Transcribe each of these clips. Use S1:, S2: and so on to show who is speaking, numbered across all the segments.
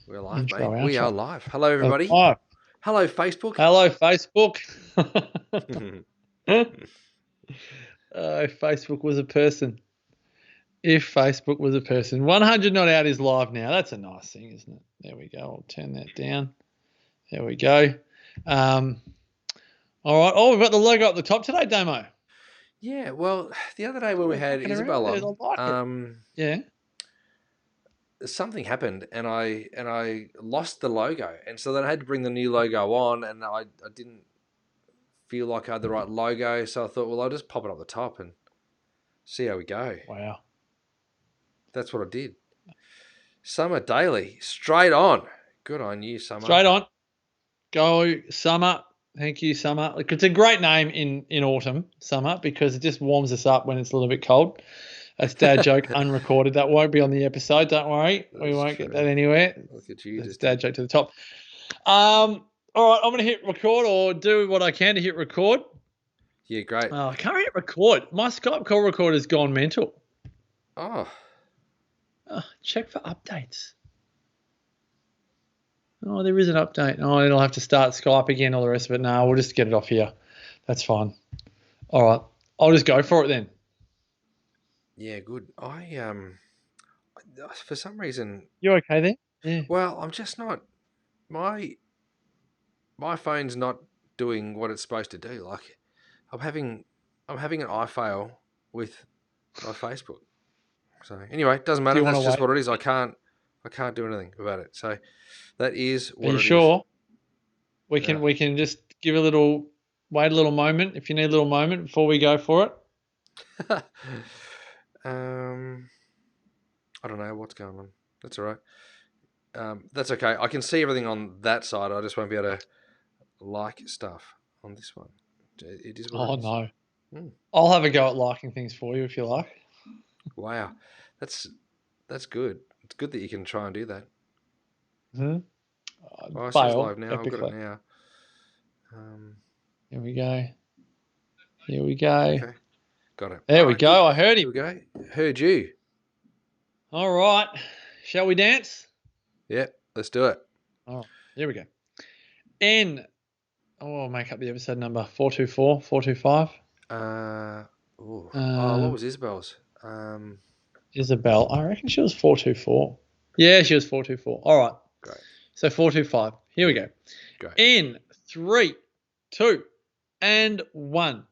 S1: We're live,
S2: Intro,
S1: mate. We are
S2: outro.
S1: live. Hello, everybody.
S2: Live.
S1: Hello, Facebook.
S2: Hello, Facebook. If Facebook was a person. If Facebook was a person. 100 Not Out is live now. That's a nice thing, isn't it? There we go. I'll turn that down. There we go. All right. Oh, we've got the logo up the top today, Damo.
S1: Yeah, well, the other day when we had Isabel
S2: I like
S1: on,
S2: yeah.
S1: something happened and I lost the logo. And so then I had to bring the new logo on, and I didn't feel like I had the right logo. So I thought, well, I'll just pop it up the top and see how we go.
S2: Wow.
S1: That's what I did. Summer Daily, straight on. Good on you, Summer.
S2: Straight on. Go, Summer. Thank you, Summer. Like, it's a great name in autumn, Summer, because it just warms us up when it's a little bit cold. That's dad joke unrecorded. That won't be on the episode. Don't worry. We won't get that anywhere.
S1: Look at you.
S2: That's dad joke to the top. All right. I'm going to hit record or do what I can to hit record.
S1: Yeah, great.
S2: I can't hit record. My Skype call recorder's gone mental.
S1: Oh.
S2: Check for updates. Oh, there is an update. Oh, it'll have to start Skype again, all the rest of it. No, we'll just get it off here. That's fine. All right. I'll just go for it then.
S1: Yeah, good. For some reason.
S2: You okay there? Yeah.
S1: Well, I'm just not. My phone's not doing what it's supposed to do. Like, I'm having an iFail with my Facebook. So anyway, it doesn't matter. That's just what it is. I can't do anything about it. So that is what it is.
S2: Are you sure? We can just wait a little moment if you need a little moment before we go for it.
S1: I don't know what's going on. That's all right. That's okay. I can see everything on that side. I just won't be able to like stuff on this one. It is what it is.
S2: No. I'll have a go at liking things for you if you like.
S1: Wow. That's good. It's good that you can try and do that.
S2: Mm-hmm.
S1: It's live now.
S2: Epically.
S1: I've got it now.
S2: Here we go.
S1: Okay. Got it.
S2: There we go. Good. I heard him.
S1: Here we go. Heard you.
S2: All right. Shall we dance?
S1: Yep. Let's do it.
S2: Oh, here we go. I'll make up the episode number. 424, 425.
S1: What was Isabel's?
S2: Isabel. I reckon she was 424. Yeah, she was 424. All right.
S1: Great.
S2: So 425. Here we go.
S1: Great.
S2: In 3, 2, and 1.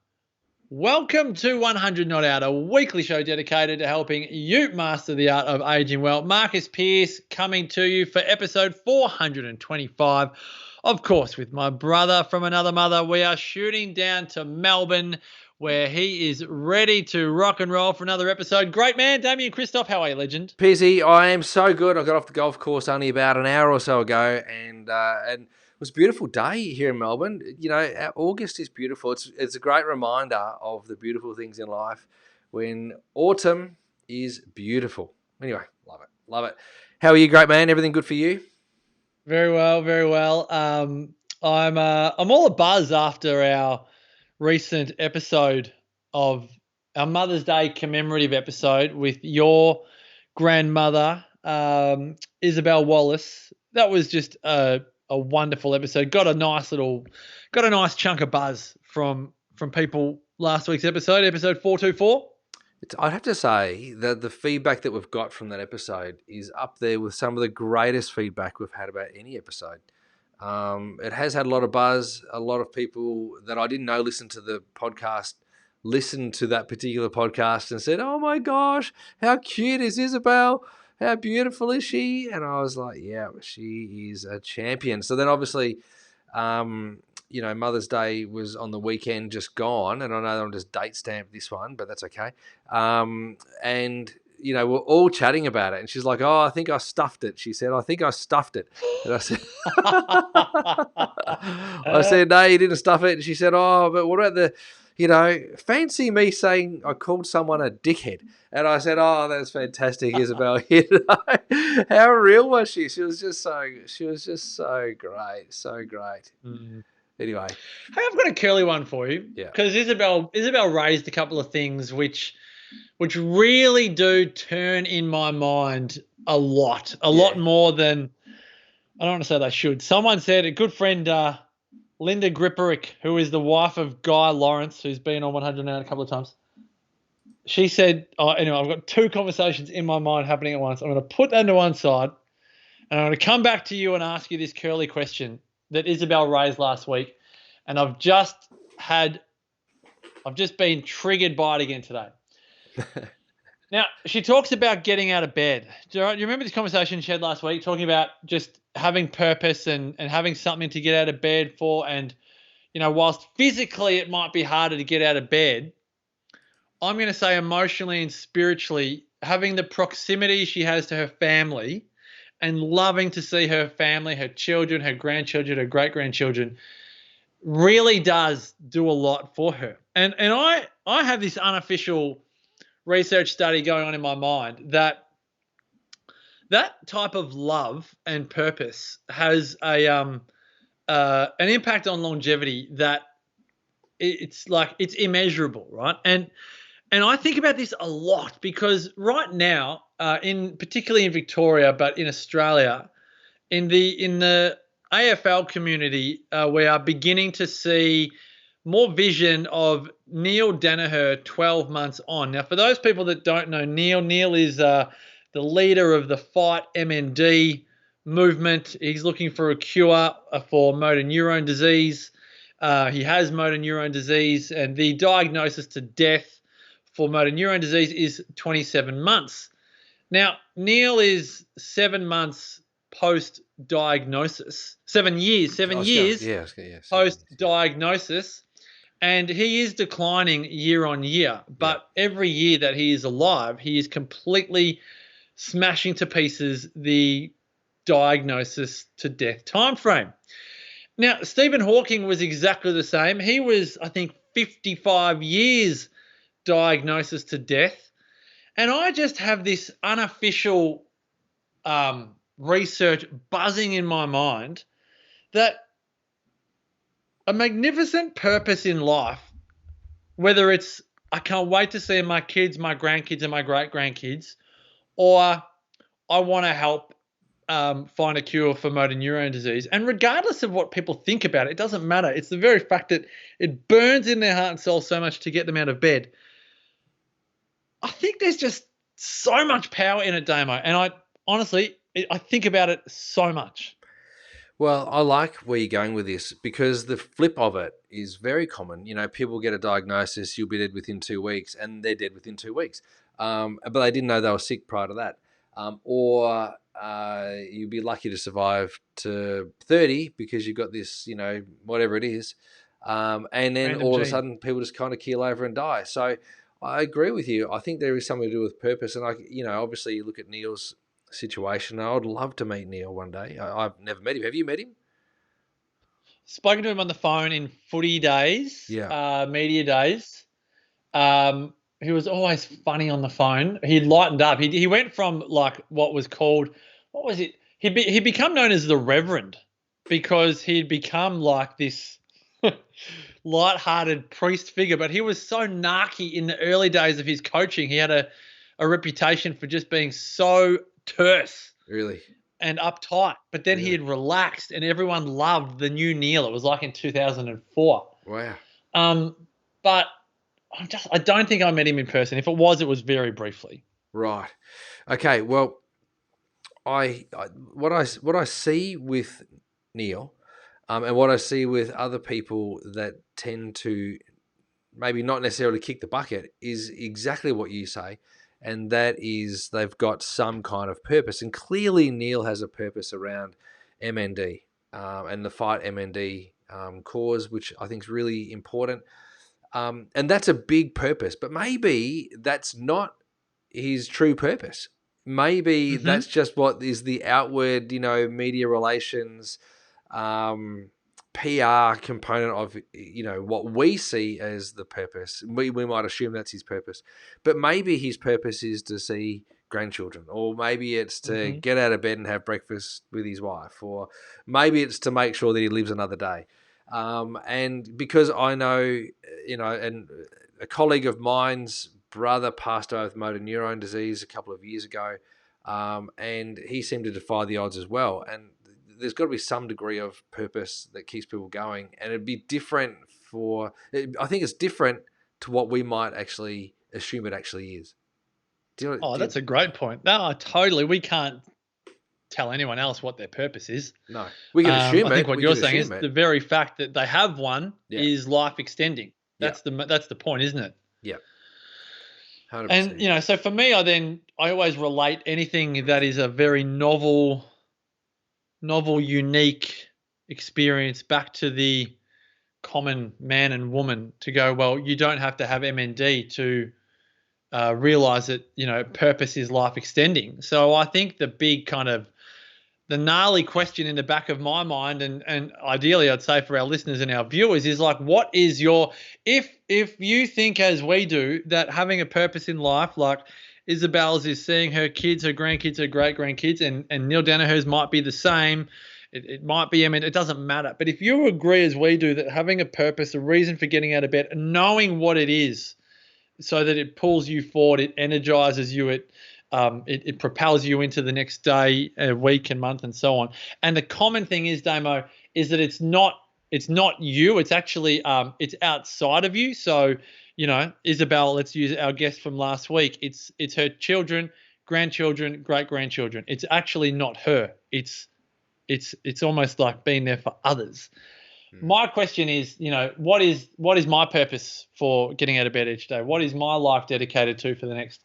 S2: Welcome to 100 Not Out, a weekly show dedicated to helping you master the art of aging well. Marcus Pearce coming to you for episode 425. Of course, with my brother from another mother, we are shooting down to Melbourne, where he is ready to rock and roll for another episode. Great man, Damien Christoph. How are you, legend?
S1: Pearsy, I am so good. I got off the golf course only about an hour or so ago, and it was a beautiful day here in Melbourne. You know, August is beautiful. It's a great reminder of the beautiful things in life when autumn is beautiful. Anyway, love it. How are you, great man? Everything good for you?
S2: Very well. I'm all abuzz after our recent episode of our Mother's Day commemorative episode with your grandmother, Isabel Wallace. That was just a wonderful episode. Got a nice chunk of buzz from people last week's episode 424.
S1: I'd have to say that the feedback that we've got from that episode is up there with some of the greatest feedback we've had about any episode. It has had a lot of buzz. A lot of people that I didn't know listened to the podcast, listened to that particular podcast and said, "Oh my gosh, how cute is Isabel? How beautiful is she?" And I was like, yeah, she is a champion. So then obviously, Mother's Day was on the weekend just gone. And I know I'm just date stamped this one, but that's okay. And we're all chatting about it. And she's like, "Oh, I think I stuffed it." She said, "I think I stuffed it." And I said, "No, you didn't stuff it." And she said, "Oh, but what about fancy me saying I called someone a dickhead?" And I said, "Oh, that's fantastic, Isabel." How real was she? She was just so great. So great.
S2: Mm.
S1: Anyway.
S2: Hey, I've got a curly one for you.
S1: Yeah.
S2: Because Isabel raised a couple of things which really do turn in my mind a lot more than I don't want to say they should. Someone said, a good friend, Linda Gripperick, who is the wife of Guy Lawrence, who's been on 100 now a couple of times. She said, anyway, I've got two conversations in my mind happening at once. I'm going to put that to one side, and I'm going to come back to you and ask you this curly question that Isabel raised last week, and I've just been triggered by it again today. Now, she talks about getting out of bed. Do you remember this conversation she had last week, talking about just having purpose and having something to get out of bed for? And, whilst physically it might be harder to get out of bed, I'm going to say emotionally and spiritually, having the proximity she has to her family and loving to see her family, her children, her grandchildren, her great-grandchildren, really does do a lot for her. And I have this unofficial research study going on in my mind that type of love and purpose has an impact on longevity that it's immeasurable, right? And I think about this a lot because right now, particularly in Victoria, but in Australia, in the AFL community, we are beginning to see more vision of Neil Danaher 12 months on. Now, for those people that don't know Neil is the leader of the Fight MND movement. He's looking for a cure for motor neurone disease. He has motor neurone disease, and the diagnosis to death for motor neurone disease is 27 months. Now, Neil is 7 months post-diagnosis, 7 years post-diagnosis, and he is declining year on year. But every year that he is alive, he is completely smashing to pieces the diagnosis to death timeframe. Now, Stephen Hawking was exactly the same. He was, I think, 55 years diagnosis to death. And I just have this unofficial research buzzing in my mind that a magnificent purpose in life, whether it's I can't wait to see my kids, my grandkids, and my great-grandkids, or I want to help find a cure for motor neurone disease. And regardless of what people think about it, it doesn't matter. It's the very fact that it burns in their heart and soul so much to get them out of bed. I think there's just so much power in it, Damo. And I think about it so much.
S1: Well, I like where you're going with this because the flip of it is very common. People get a diagnosis, you'll be dead within 2 weeks, and they're dead within 2 weeks. But they didn't know they were sick prior to that. Or you'd be lucky to survive to 30 because you've got this, whatever it is. And then
S2: Random
S1: all of a
S2: gene.
S1: sudden people just kind of keel over and die. So I agree with you. I think there is something to do with purpose. And obviously you look at Neil's situation. I would love to meet Neil one day. I've never met him. Have you met him?
S2: Spoken to him on the phone in footy days, media days. He was always funny on the phone. He lightened up. He went from what was it? He'd become known as the Reverend because he'd become like this light-hearted priest figure. But he was so narky in the early days of his coaching. He had a reputation for just being so terse.
S1: Really?
S2: And uptight. But then he had relaxed and everyone loved the new Neil. It was like in 2004.
S1: Wow.
S2: But I don't think I met him in person. If it was very briefly.
S1: Right. Okay. Well, what I see with Neil, and what I see with other people that tend to maybe not necessarily kick the bucket is exactly what you say, and that is they've got some kind of purpose. And clearly Neil has a purpose around MND and the Fight MND cause, which I think is really important. And that's a big purpose, but maybe that's not his true purpose. Maybe that's just what is the outward, media relations, PR component of, what we see as the purpose. We might assume that's his purpose, but maybe his purpose is to see grandchildren, or maybe it's to get out of bed and have breakfast with his wife, or maybe it's to make sure that he lives another day. And because I know, and a colleague of mine's brother passed away with motor neurone disease a couple of years ago, and he seemed to defy the odds as well. And there's got to be some degree of purpose that keeps people going, and it'd be different I think it's different to what we might actually assume it actually is.
S2: That's a great point. No, totally. We can't tell anyone else what their purpose is.
S1: No, we can assume
S2: I
S1: it.
S2: think what
S1: We
S2: you're
S1: can
S2: saying is
S1: assume it.
S2: the very fact that they have one
S1: Yeah.
S2: is life extending. That's
S1: Yeah.
S2: the point, isn't it?
S1: Yeah. 100%.
S2: And so for me, I always relate anything that is a very novel, unique experience back to the common man and woman to go, well, you don't have to have MND to realize that, purpose is life extending. So I think the big kind of the gnarly question in the back of my mind, and ideally I'd say for our listeners and our viewers, is like, what is your, if you think as we do that having a purpose in life, like Isabel's is seeing her kids, her grandkids, her great grandkids, and Neil Danaher's might be the same. It might be, it doesn't matter. But if you agree as we do that having a purpose, a reason for getting out of bed, knowing what it is so that it pulls you forward, it energizes you, it propels you into the next day, week, and month, and so on. And the common thing is, Damo, is that it's not you. It's actually it's outside of you. So, Isabel, let's use our guest from last week. It's her children, grandchildren, great grandchildren. It's actually not her. It's almost like being there for others. My question is, what is my purpose for getting out of bed each day? What is my life dedicated to for the next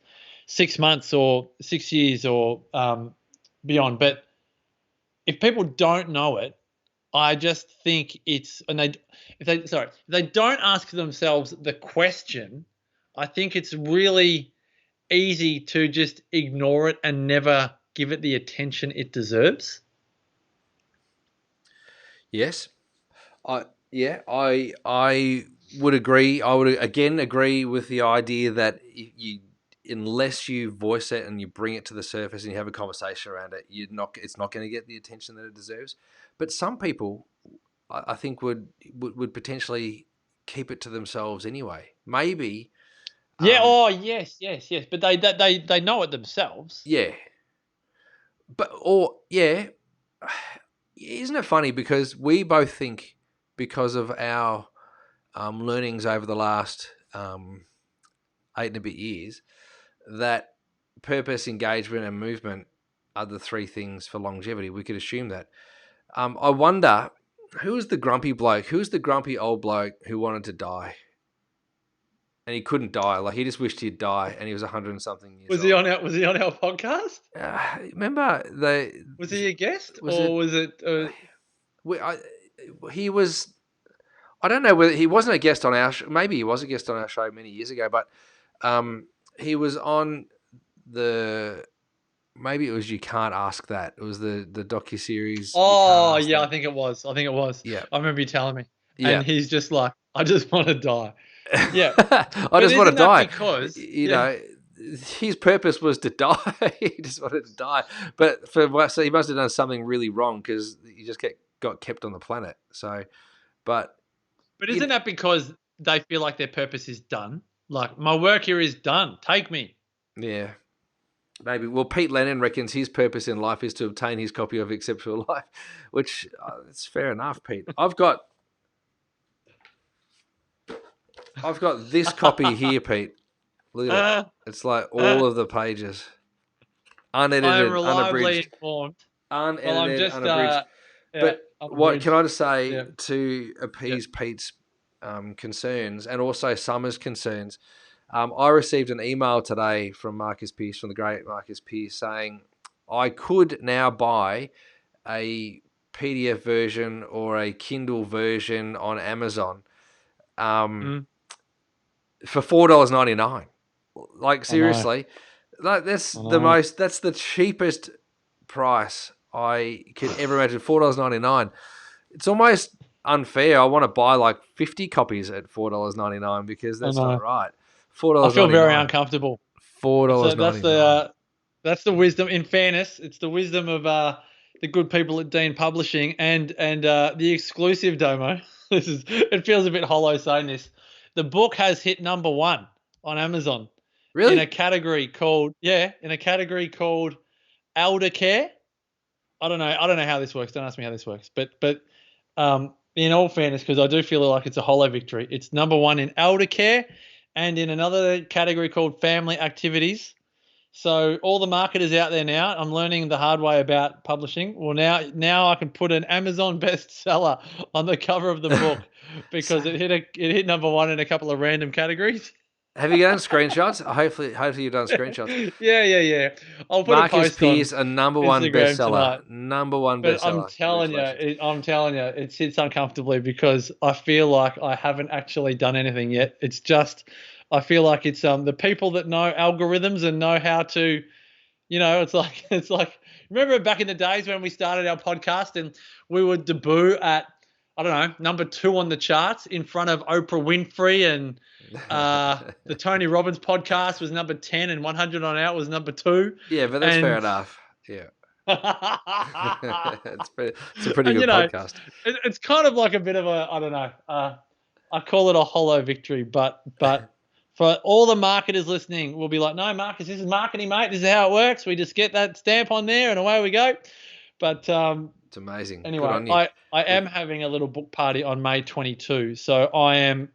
S2: 6 months or 6 years or beyond? But if people don't know it, I just think if they don't ask themselves the question, I think it's really easy to just ignore it and never give it the attention it deserves.
S1: Yes. I would agree. I would again agree with the idea that unless you voice it and you bring it to the surface and you have a conversation around it, it's not going to get the attention that it deserves. But some people, I think, would potentially keep it to themselves anyway. Maybe.
S2: Yeah. Yes. But they know it themselves.
S1: Yeah. Isn't it funny because we both think, because of our learnings over the last 8 and a bit years, that purpose, engagement, and movement are the three things for longevity. We could assume that. I wonder, who was the grumpy bloke? Who was the grumpy old bloke who wanted to die? And he couldn't die. Like, he just wished he'd die, and he was 100 and something years old.
S2: Was he on our podcast?
S1: Remember
S2: was he a guest, was it?
S1: He was. I don't know whether he wasn't a guest on our show. Maybe he was a guest on our show many years ago, but he was on maybe it was You Can't Ask That. It was the docuseries.
S2: Oh, yeah, I think it was.
S1: Yeah.
S2: I remember you telling me.
S1: Yeah.
S2: And he's just like, I just want to die. Yeah.
S1: I just want to die.
S2: Because,
S1: his purpose was to die. He just wanted to die. But so he must have done something really wrong because he just got kept on the planet. So, But
S2: isn't that because they feel like their purpose is done? Like, my work here is done. Take me.
S1: Yeah. Maybe. Well, Pete Lennon reckons his purpose in life is to obtain his copy of Exceptional Life, which it's fair enough, Pete. I've got this copy here, Pete. Look at it. It's like all of the pages. Unedited,
S2: I am reliably
S1: unabridged.
S2: informed.
S1: Unedited, unabridged. But what can I just say to appease Pete's concerns and also Summer's concerns? I received an email today from Marcus Pearce, from the great Marcus Pearce, saying I could now buy a PDF version or a Kindle version on Amazon for $4.99. Like, seriously, like that's the cheapest price I could ever imagine. $4.99. It's almost unfair. I want to buy like 50 copies at $4.99 because that's not right. $4.99.
S2: I feel very uncomfortable.
S1: $4.99.
S2: That's the wisdom. In fairness, it's the wisdom of the good people at Dean Publishing and the exclusive Domo. It feels a bit hollow saying this. The book has hit number 1 on Amazon.
S1: Really?
S2: In a category called elder care. I don't know how this works. Don't ask me how this works. But in all fairness, because I do feel like it's a hollow victory, it's number one in elder care and in another category called family activities. So all the marketers out there now, I'm learning the hard way about publishing. Well, now I can put an Amazon bestseller on the cover of the book because it hit number one in a couple of random categories.
S1: Have you done screenshots? Hopefully you've done screenshots.
S2: Yeah. I'll put
S1: Marcus
S2: a post on
S1: Pearce, a number one
S2: Instagram
S1: bestseller.
S2: tonight.
S1: Number one
S2: But
S1: bestseller.
S2: I'm telling you, it sits uncomfortably because I feel like I haven't actually done anything yet. It's just, I feel like it's the people that know algorithms and know how to, it's like remember back in the days when we started our podcast and we would debut at, I don't know, number 2 on the charts in front of Oprah Winfrey, and the Tony Robbins podcast was number 10 and 100 on Out was number 2.
S1: Yeah, but that's fair enough. Yeah. It's a pretty good podcast.
S2: It's kind of like a bit of a, I don't know, I call it a hollow victory, but for all the marketers listening, we'll be like, no, Marcus, this is marketing, mate. This is how it works. We just get that stamp on there and away we go. But
S1: it's amazing.
S2: Anyway, I am having a little book party on May 22. So I am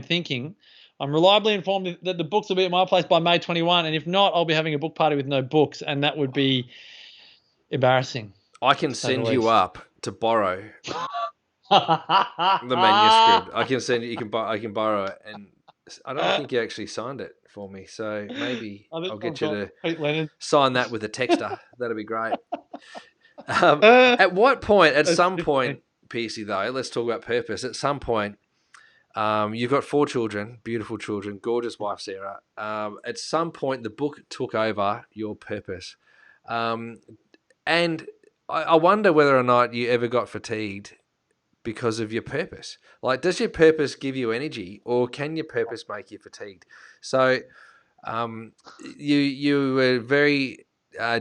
S2: thinking, I'm reliably informed that the books will be at my place by May 21. And if not, I'll be having a book party with no books. And that would be embarrassing.
S1: I can send you up to borrow the manuscript. I can send you. I can borrow it, and I don't think you actually signed it for me. So maybe I'll get you to sign that with a texter. That'd be great. At what point? At some point, Piercy, though, let's talk about purpose. At some point, you've got 4 children, beautiful children, gorgeous wife Sarah. At some point, the book took over your purpose. And I wonder whether or not you ever got fatigued because of your purpose. Like, does your purpose give you energy, or can your purpose make you fatigued? So, you were very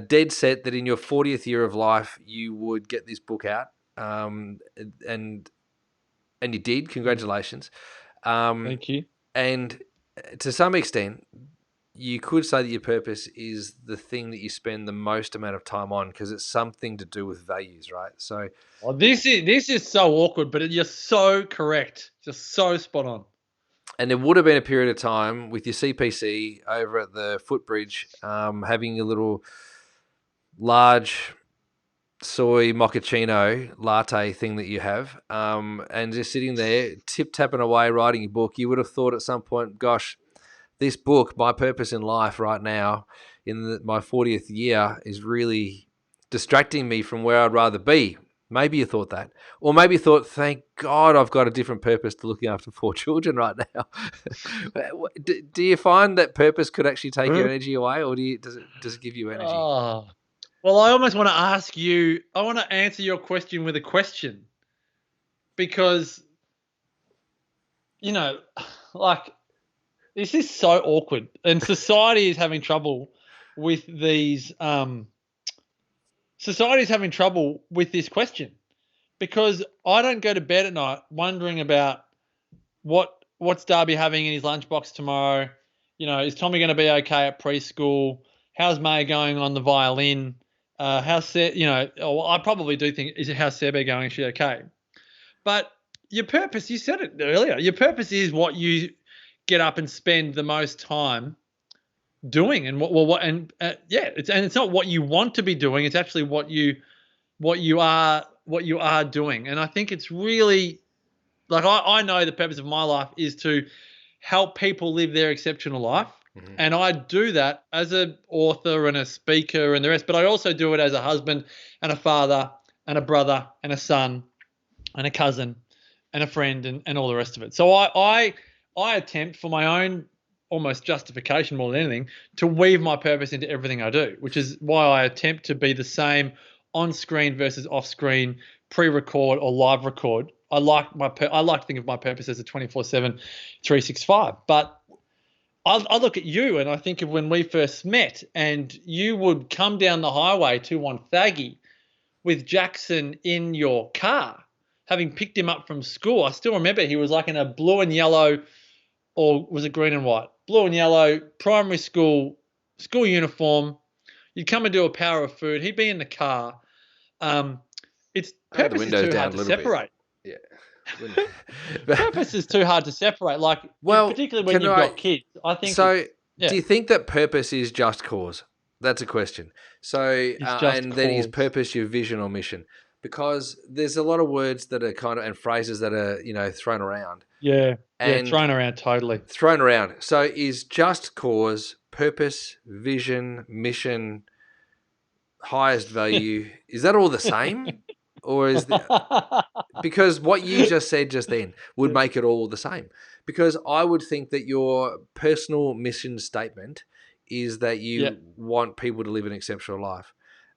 S1: dead set that in your 40th year of life you would get this book out, and you did. Congratulations.
S2: Thank you.
S1: And to some extent, you could say that your purpose is the thing that you spend the most amount of time on because it's something to do with values, right? So,
S2: this is so awkward, but you're so correct, just so spot on.
S1: And there would have been a period of time with your CPC over at the footbridge, having a little large soy mochaccino latte thing that you have, and just sitting there tip-tapping away writing your book. You would have thought at some point, gosh, this book, my purpose in life right now, in my 40th year, is really distracting me from where I'd rather be. Maybe you thought that. Or maybe you thought, thank God I've got a different purpose to looking after 4 children right now. Do you find that purpose could actually take your energy away, or does it give you energy?
S2: Oh. Well, I almost want to ask you, I want to answer your question with a question. Because, like, this is so awkward. And society is having trouble with these society's having trouble with this question, because I don't go to bed at night wondering about what's Darby having in his lunchbox tomorrow. Is Tommy going to be okay at preschool? How's May going on the violin? I probably do think, how's Sebe going? Is she okay? But your purpose, you said it earlier, your purpose is what you get up and spend the most time doing, and it's not what you want to be doing. It's actually what you are doing. And I think it's really, like, I know the purpose of my life is to help people live their exceptional life. Mm-hmm. And I do that as an author and a speaker and the rest, but I also do it as a husband and a father and a brother and a son and a cousin and a friend and all the rest of it. So I attempt, for my own almost justification more than anything, to weave my purpose into everything I do, which is why I attempt to be the same on screen versus off screen, pre-record or live record. I like to think of my purpose as a 24/7, 365. But I look at you and I think of when we first met, and you would come down the highway to Wonthaggi with Jackson in your car, having picked him up from school. I still remember he was like in a blue and yellow, or was it green and white? Blue and yellow primary school uniform. You'd come and do a power of food. He'd be in the car. Its
S1: I had the
S2: purpose is
S1: windows
S2: too
S1: down
S2: hard
S1: a
S2: to
S1: little bit.
S2: separate.
S1: Yeah.
S2: Purpose is too hard to separate. Like,
S1: Well,
S2: particularly when you've got kids, I think
S1: so
S2: it's
S1: do you think that purpose is just cause? That's a question. So,
S2: it's just
S1: and then is
S2: cause.
S1: purpose your vision or mission? Because there's a lot of words that are kind of, and phrases that are, thrown around.
S2: Yeah,
S1: And
S2: thrown around totally.
S1: thrown around. So is just cause, purpose, vision, mission, highest value, is that all the same? Or is the, because what you just said just then would make it all the same. Because I would think that your personal mission statement is that you want people to live an exceptional life.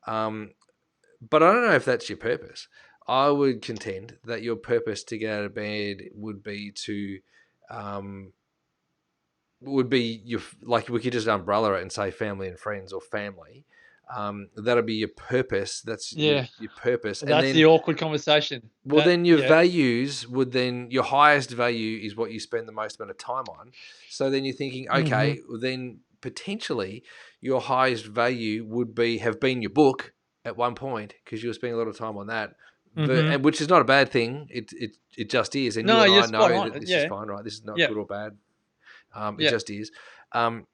S1: But I don't know if that's your purpose. I would contend that your purpose to get out of bed would be to, like we could just umbrella it and say family and friends or family. That'll be your purpose. That's your purpose.
S2: That's
S1: then
S2: the awkward conversation.
S1: Well, then your values would your highest value is what you spend the most amount of time on. So then you're thinking, okay, then potentially your highest value would have been your book at one point because you were spending a lot of time on that, and which is not a bad thing. It just is, and
S2: no,
S1: you and I know
S2: on.
S1: that this is fine, right? This is not good or bad. It just is, and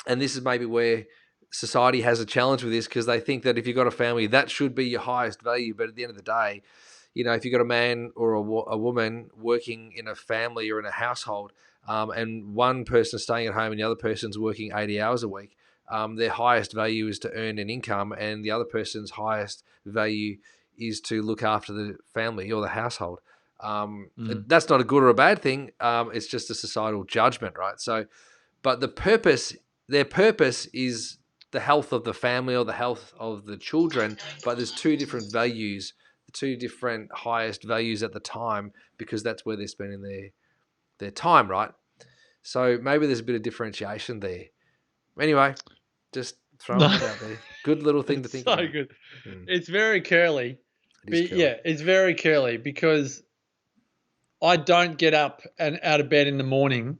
S1: this is maybe where society has a challenge with this because they think that if you've got a family, that should be your highest value. But at the end of the day, if you've got a man or a woman working in a family or in a household, and one person staying at home and the other person's working 80 hours a week, their highest value is to earn an income, and the other person's highest value is to look after the family or the household. That's not a good or a bad thing. It's just a societal judgment, right? So, but their purpose is the health of the family or the health of the children, but there's two different values, two different highest values at the time, because that's where they're spending their time, right? So maybe there's a bit of differentiation there. Anyway, just throwing it out there. Good little thing to think about.
S2: So good. It's very curly. Yeah, it's very curly because I don't get up and out of bed in the morning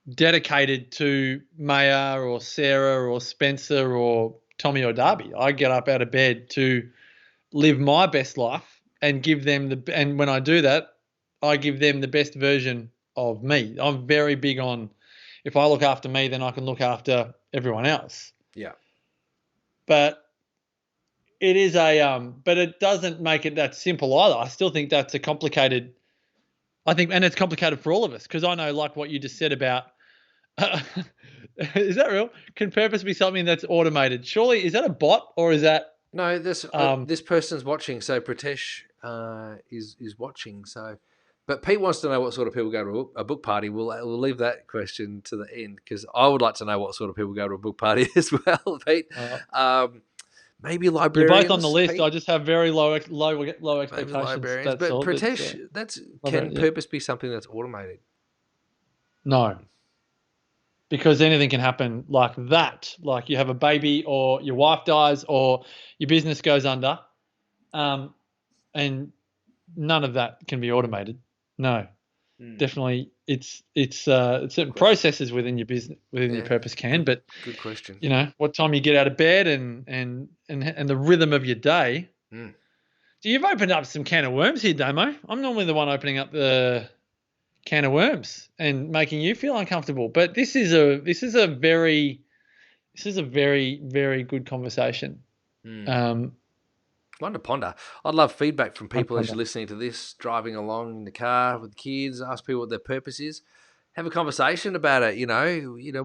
S2: dedicated to Maya or Sarah or Spencer or Tommy or Darby. I get up out of bed to live my best life and give them and when I do that, I give them the best version of me. I'm very big on, if I look after me, then I can look after everyone else.
S1: Yeah.
S2: But it is but it doesn't make it that simple either. I still think that's a complicated, and it's complicated for all of us, because I know, like what you just said about, is that real? Can purpose be something that's automated? Surely, is that a bot or is that?
S1: No, this person's watching. So Pratesh is watching. So, but Pete wants to know what sort of people go to a book party. We'll leave that question to the end because I would like to know what sort of people go to a book party as well, Pete. Maybe librarians.
S2: You're both on the list. Pete? I just have very low expectations.
S1: Maybe librarians, but Pratesh, can purpose be something that's automated?
S2: No. Because anything can happen like that. Like you have a baby or your wife dies or your business goes under, and none of that can be automated. No, definitely it's certain processes within your business, within your purpose can. But
S1: good question.
S2: What time you get out of bed and the rhythm of your day. So you've opened up some can of worms here, Damo. I'm normally the one opening up the can of worms and making you feel uncomfortable, but this is a very very good conversation.
S1: One to ponder. I'd love feedback from people as you're listening to this, driving along in the car with the kids. Ask people what their purpose is. Have a conversation about it.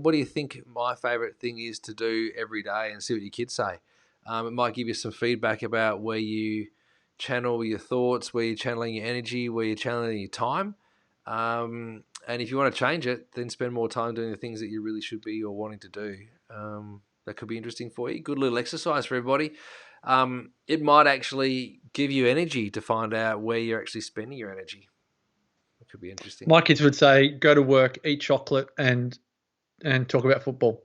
S1: What do you think my favorite thing is to do every day, and see what your kids say. It might give you some feedback about where you channel your thoughts, where you're channeling your energy, where you're channeling your time. And if you want to change it, then spend more time doing the things that you really should be or wanting to do. That could be interesting for you. Good little exercise for everybody. It might actually give you energy to find out where you're actually spending your energy. It could be interesting.
S2: My kids would say, go to work, eat chocolate, and talk about football.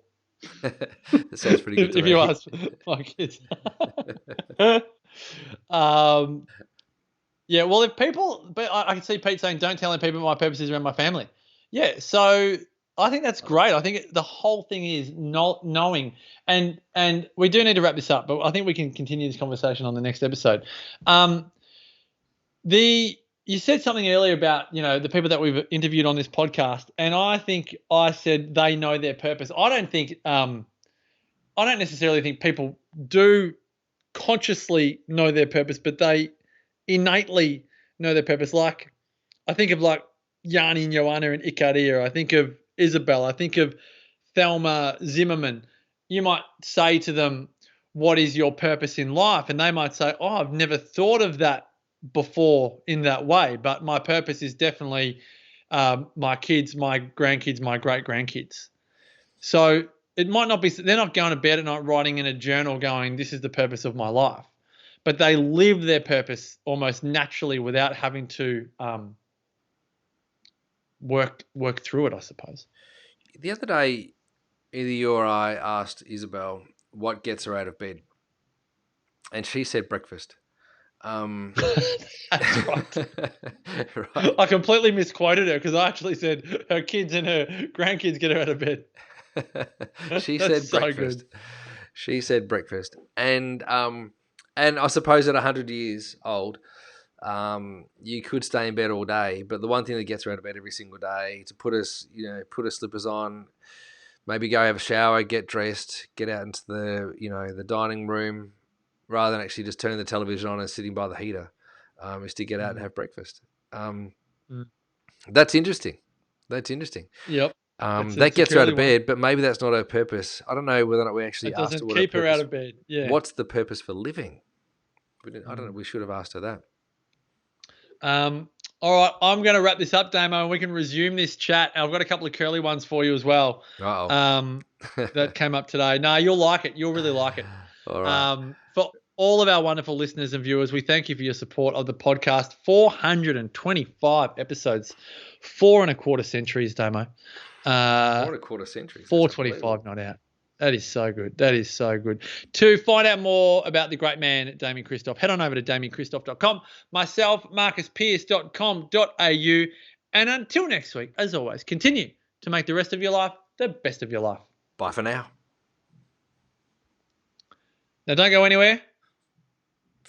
S1: That sounds pretty good to me.
S2: If you ask my kids. Yeah, well, but I can see Pete saying, don't tell any people my purpose is around my family. Yeah, so I think that's great. I think the whole thing is knowing, and we do need to wrap this up, but I think we can continue this conversation on the next episode. You said something earlier about the people that we've interviewed on this podcast, and I think I said they know their purpose. I don't necessarily think people do consciously know their purpose, but they innately know their purpose. Like I think of like Yanni and Joanna and Ikaria. I think of Isabel. I think of Thelma Zimmerman. You might say to them, "What is your purpose in life?" And they might say, "Oh, I've never thought of that before in that way, but my purpose is definitely my kids, my grandkids, my great-grandkids." So it might not be, they're not going to bed at night writing in a journal going, "This is the purpose of my life." But they live their purpose almost naturally without having to work through it, I suppose.
S1: The other day, either you or I asked Isabel what gets her out of bed, and she said breakfast.
S2: That's right.
S1: Right.
S2: I completely misquoted her because I actually said her kids and her grandkids get her out of bed.
S1: She said
S2: so
S1: breakfast.
S2: good.
S1: She said breakfast, and I suppose at 100 years old, you could stay in bed all day, but the one thing that gets her out of bed every single day to put her slippers on, maybe go have a shower, get dressed, get out into the dining room, rather than actually just turning the television on and sitting by the heater, is to get out and have breakfast. That's interesting.
S2: Yep.
S1: That gets her out of bed, but maybe that's not her purpose. I don't know whether or not we actually
S2: It
S1: asked her
S2: doesn't
S1: what
S2: keep
S1: her
S2: her out of bed. Yeah.
S1: What's the purpose for living? I don't know. We should have asked her that.
S2: All right, I'm going to wrap this up, Damo, and we can resume this chat. I've got a couple of curly ones for you as well. That came up today. No, you'll like it. You'll really like it.
S1: All right.
S2: For all of our wonderful listeners and viewers, we thank you for your support of the podcast. 425 episodes, 4.25 centuries, Damo.
S1: 4.25 centuries.
S2: 425 not out. That is so good. That is so good. To find out more about the great man, Damien Christoph, head on over to DamienChristoph.com, myself, MarcusPearce.com.au. And until next week, as always, continue to make the rest of your life the best of your life.
S1: Bye for now.
S2: Now, don't go anywhere.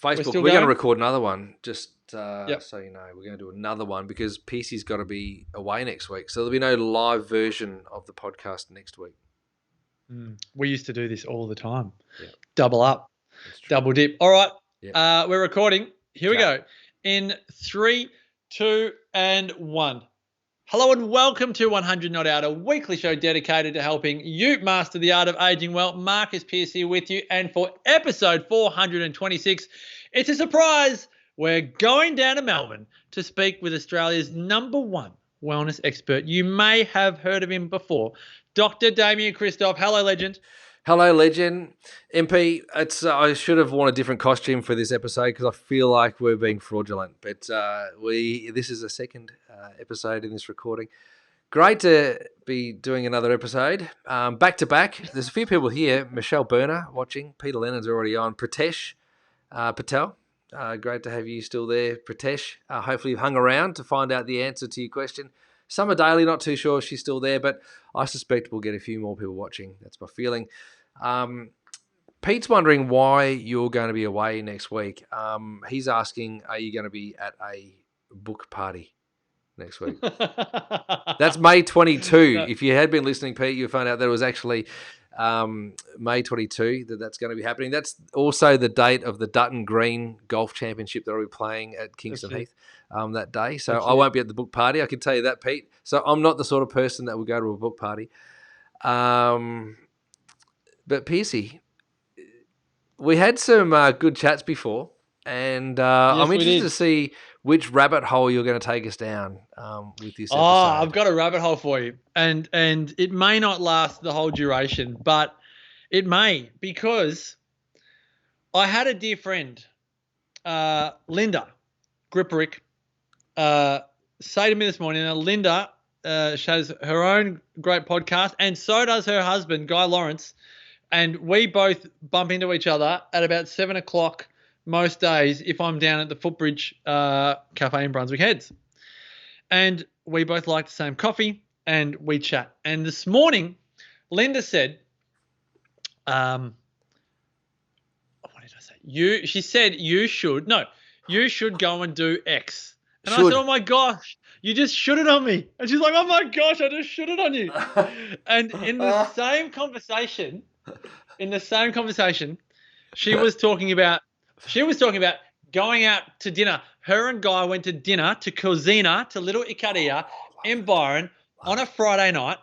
S1: Facebook, we're going to record another one, just so you know. We're going to do another one because PC's got to be away next week. So there'll be no live version of the podcast next week.
S2: We used to do this all the time.
S1: Yeah.
S2: Double up, double dip. All right, we're recording. Here we go. In 3, 2, and 1. Hello and welcome to 100 Not Out, a weekly show dedicated to helping you master the art of aging well. Marcus Pearce here with you, and for episode 426, it's a surprise. We're going down to Melbourne to speak with Australia's #1 wellness expert. You may have heard of him before. Dr. Damien Christoph. Hello, legend.
S1: Hello, legend. MP, I should have worn a different costume for this episode because I feel like we're being fraudulent. But this is the second episode in this recording. Great to be doing another episode. Back to back. There's a few people here. Michelle Berner watching. Peter Leonard's already on. Pritesh Patel. Great to have you still there, Pritesh. Hopefully you've hung around to find out the answer to your question. Summer Daly, not too sure if she's still there, but I suspect we'll get a few more people watching. That's my feeling. Pete's wondering why you're going to be away next week. He's asking, are you going to be at a book party next week? That's May 22. If you had been listening, Pete, you'll find out that it was actually May 22 that's going to be happening. That's also the date of the Dutton Green Golf Championship that I'll be playing at Kingston Heath that day. So I won't be at the book party. I can tell you that, Pete. So I'm not the sort of person that will go to a book party. But Piercy, we had some good chats before, and I'm interested to see which rabbit hole you're going to take us down with this episode.
S2: I've got a rabbit hole for you, and it may not last the whole duration, but it may, because I had a dear friend, Linda Gripperick, say to me this morning. Now, Linda, she has her own great podcast, and so does her husband, Guy Lawrence. And we both bump into each other at about 7 o'clock most days if I'm down at the Footbridge Cafe in Brunswick Heads. And we both like the same coffee. and we chat. And this morning, Linda said, what did I say? She said you should go and do X. And I said, oh my gosh, you just should it on me. And she's like, oh my gosh, I just should it on you. And in the same conversation, she was talking about going out to dinner. Her and Guy went to dinner to Cozina, to Little Icaria in Byron on a Friday night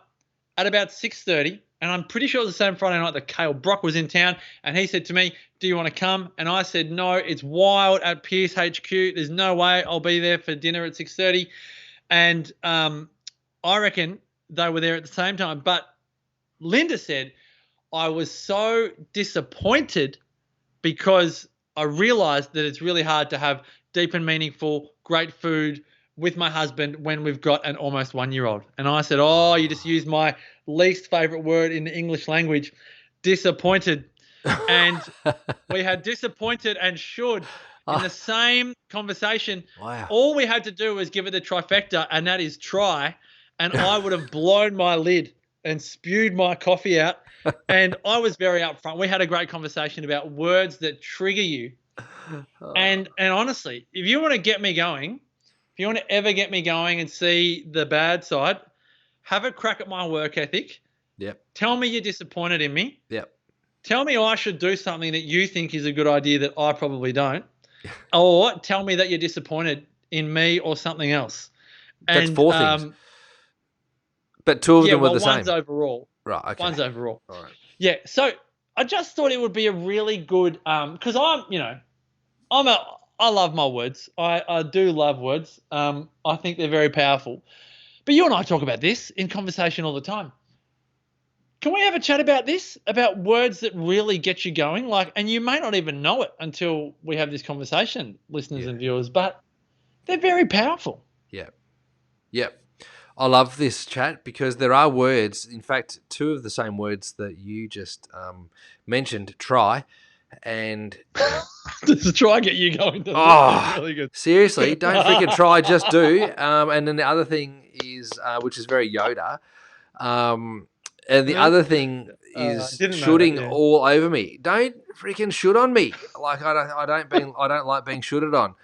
S2: at about 6:30. And I'm pretty sure it was the same Friday night that Cale Brock was in town. And he said to me, do you want to come? And I said, no, it's wild at Pierce HQ. There's no way I'll be there for dinner at 6:30. And I reckon they were there at the same time. But Linda said, I was so disappointed because I realized that it's really hard to have deep and meaningful, great food with my husband when we've got an almost 1-year-old. And I said, oh, you just used my least favorite word in the English language, disappointed. And we had disappointed and should in the same conversation.
S1: Wow.
S2: All we had to do was give it the trifecta, and that is try. And I would have blown my lid and spewed my coffee out. And I was very upfront. We had a great conversation about words that trigger you. And honestly, if you want to get me going, if you want to ever get me going and see the bad side, have a crack at my work ethic.
S1: Yep.
S2: Tell me you're disappointed in me.
S1: Yep.
S2: Tell me I should do something that you think is a good idea that I probably don't. Or tell me that you're disappointed in me or something else.
S1: That's 4 things. But 2 of them were the same.
S2: One's overall.
S1: Right, okay.
S2: One's overall.
S1: All right.
S2: Yeah, so I just thought it would be a really good because I love my words. I do love words. I think they're very powerful. But you and I talk about this in conversation all the time. Can we have a chat about this? About words that really get you going? And you may not even know it until we have this conversation, listeners and viewers, but they're very powerful.
S1: Yeah. Yep. I love this chat because there are words, in fact, 2 of the same words that you just mentioned, try, and...
S2: Does the try get you going? That's really good.
S1: Seriously, don't freaking try, just do. And then the other thing is, which is very Yoda, and the other thing is shooting all over me. Don't freaking shoot on me. I don't like being shooted on.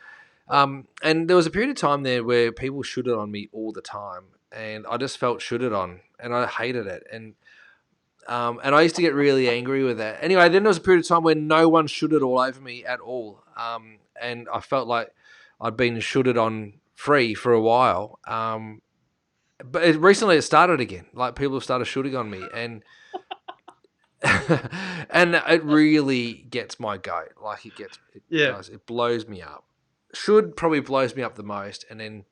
S1: And there was a period of time there where people shooted on me all the time, and I just felt shooted on, and I hated it. And I used to get really angry with that. Anyway, then there was a period of time where no one shooted all over me at all, and I felt like I'd been shooted on free for a while. But recently it started again. Like, people have started shooting on me, and and it really gets my goat. Like, it blows me up. Should probably blows me up the most, and then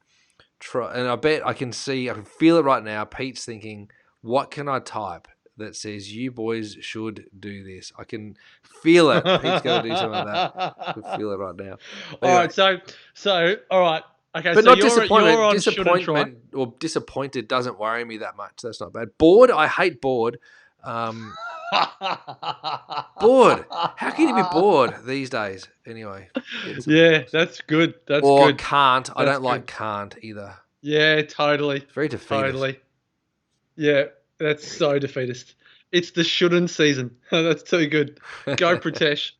S1: and I bet I can feel it right now. Pete's thinking, what can I type that says you boys should do this? I can feel it. Pete's going to do something like that. I can feel it right now.
S2: Anyway. All right, so all right. Okay,
S1: but
S2: so
S1: not disappointment. Disappointment or disappointed doesn't worry me that much. That's not bad. Bored. I hate bored. Bored. How can you be bored these days? Anyway.
S2: Yeah, that's good. That's
S1: or
S2: good.
S1: Can't. I don't like can't either.
S2: Yeah, totally.
S1: It's very defeatist.
S2: Totally. Yeah, that's so defeatist. It's the shouldn't season. That's too good. Go Pratesh.